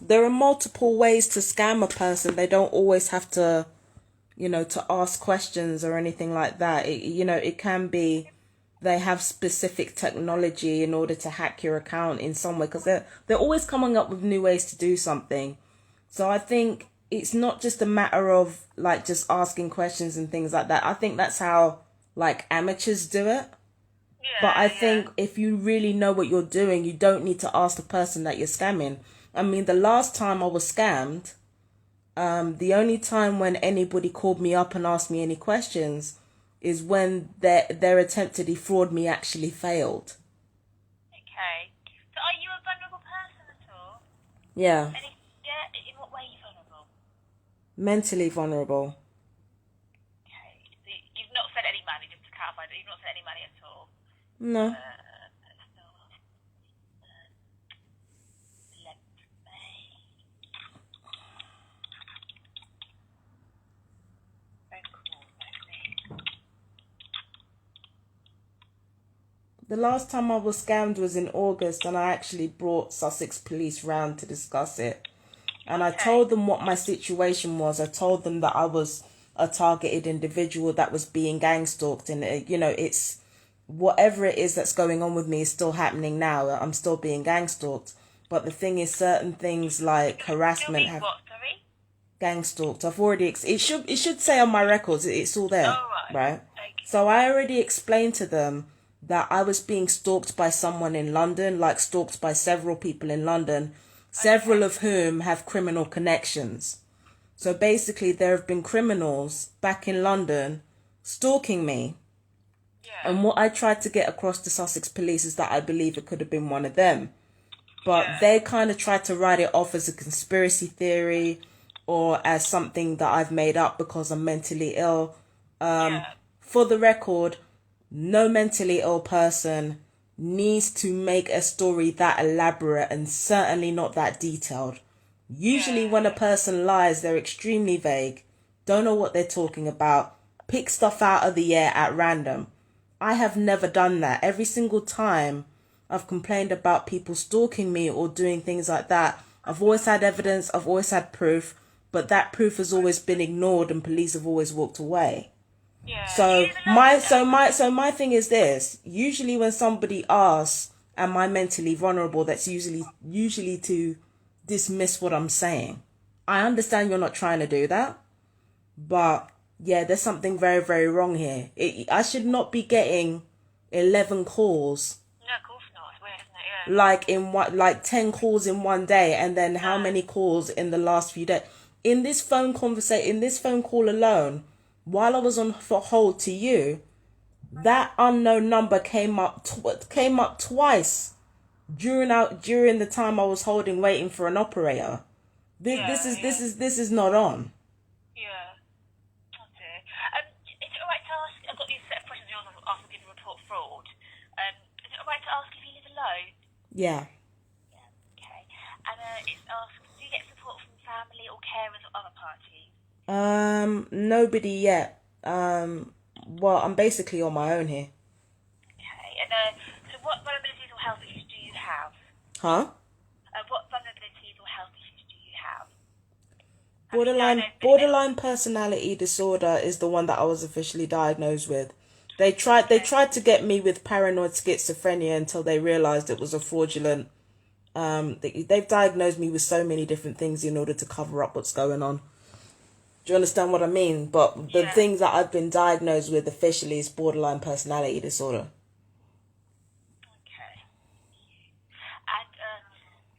there are multiple ways to scam a person. They don't always have to, to ask questions or anything like that. It can be they have specific technology in order to hack your account in some way, because they're always coming up with new ways to do something. So I think it's not just a matter of like just asking questions and things like that. I think that's how like amateurs do it. But I think if you really know what you're doing, you don't need to ask the person that you're scamming. I mean, the last time I was scammed, the only time when anybody called me up and asked me any questions is when their attempt to defraud me actually failed. Okay. So are you a vulnerable person at all? Yeah. In what way are you vulnerable? Mentally vulnerable. Okay. So you've not sent any money, just to clarify, that you've not sent any money at all? No. The last time I was scammed was in August, and I actually brought Sussex police round to discuss it. And I told them what my situation was. I told them that I was a targeted individual that was being gang stalked, and it's whatever it is that's going on with me is still happening now. I'm still being gang stalked. But the thing is, certain things like harassment have gang stalked. I've already it should say on my records. It's all there, right? So I already explained to them that I was being stalked by someone in London, like stalked by several people in London, several of whom have criminal connections. So basically, there have been criminals back in London stalking me. Yeah. And what I tried to get across to Sussex police is that I believe it could have been one of them. But they kind of tried to write it off as a conspiracy theory or as something that I've made up because I'm mentally ill. For the record, no mentally ill person needs to make a story that elaborate and certainly not that detailed. Usually when a person lies, they're extremely vague, don't know what they're talking about, pick stuff out of the air at random. I have never done that. Every single time I've complained about people stalking me or doing things like that, I've always had evidence, I've always had proof, but that proof has always been ignored and police have always walked away. Yeah. So my thing is this. Usually when somebody asks, am I mentally vulnerable, that's usually to dismiss what I'm saying. I understand you're not trying to do that, but yeah, there's something very, very wrong here. I should not be getting 11 calls. No, of course not. It's weird, isn't it? Yeah. Like 10 calls in one day, and then how many calls in the last few days? In this phone call alone, while I was on for hold to you, that unknown number came up twice during the time I was holding, waiting for an operator. This is not on. Yeah. Okay. Is it alright to ask? I've got these set of questions after giving report fraud. Is it alright to ask if you live alone? Yeah. Yeah. Okay. And it's asked, do you get support from family or carers or other parties? Nobody yet. Well, I'm basically on my own here. Okay. And so what vulnerabilities or health issues do you have? Huh? What vulnerabilities or health issues do you have? Borderline personality disorder is the one that I was officially diagnosed with. They tried to get me with paranoid schizophrenia until they realized it was a fraudulent. They've diagnosed me with so many different things in order to cover up what's going on. Do you understand what I mean? But the things that I've been diagnosed with officially is borderline personality disorder. Okay. And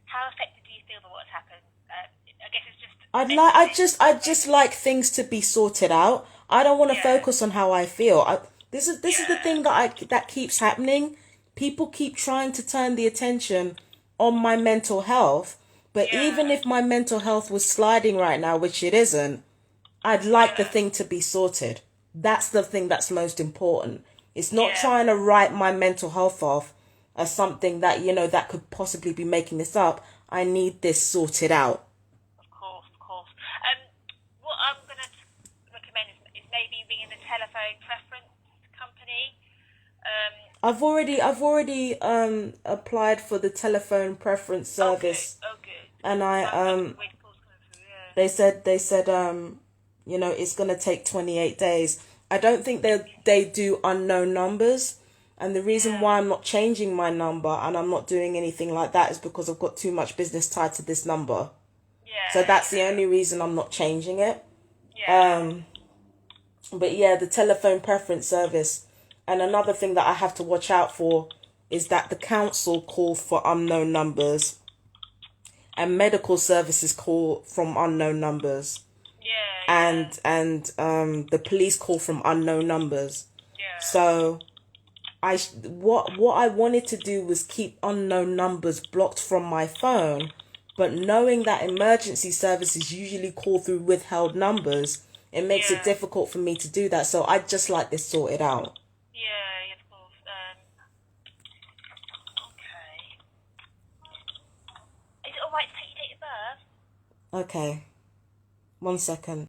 how affected do you feel by what's happened? I guess it's just. I'd just like things to be sorted out. I don't want to focus on how I feel. This is the thing that keeps happening. People keep trying to turn the attention on my mental health, but even if my mental health was sliding right now, which it isn't, I'd like the thing to be sorted. That's the thing that's most important. It's not trying to write my mental health off as something that, that could possibly be making this up. I need this sorted out. Of course. What I'm going to recommend is maybe ringing the telephone preference company. I've already applied for the telephone preference service. Okay. And I Weird calls coming through, yeah. they said you know, it's gonna take 28 days. I don't think they do unknown numbers. And the reason why I'm not changing my number and I'm not doing anything like that is because I've got too much business tied to this number. Yeah. So that's the only reason I'm not changing it. Yeah. But yeah, the telephone preference service. And another thing that I have to watch out for is that the council call for unknown numbers and medical services call from unknown numbers. Yeah. And the police call from unknown numbers. Yeah. So what I wanted to do was keep unknown numbers blocked from my phone, but knowing that emergency services usually call through withheld numbers, it makes it difficult for me to do that. So I'd just like this sorted out. Yeah, of course. Okay. Is it alright to take your date of birth? Okay. 1 second.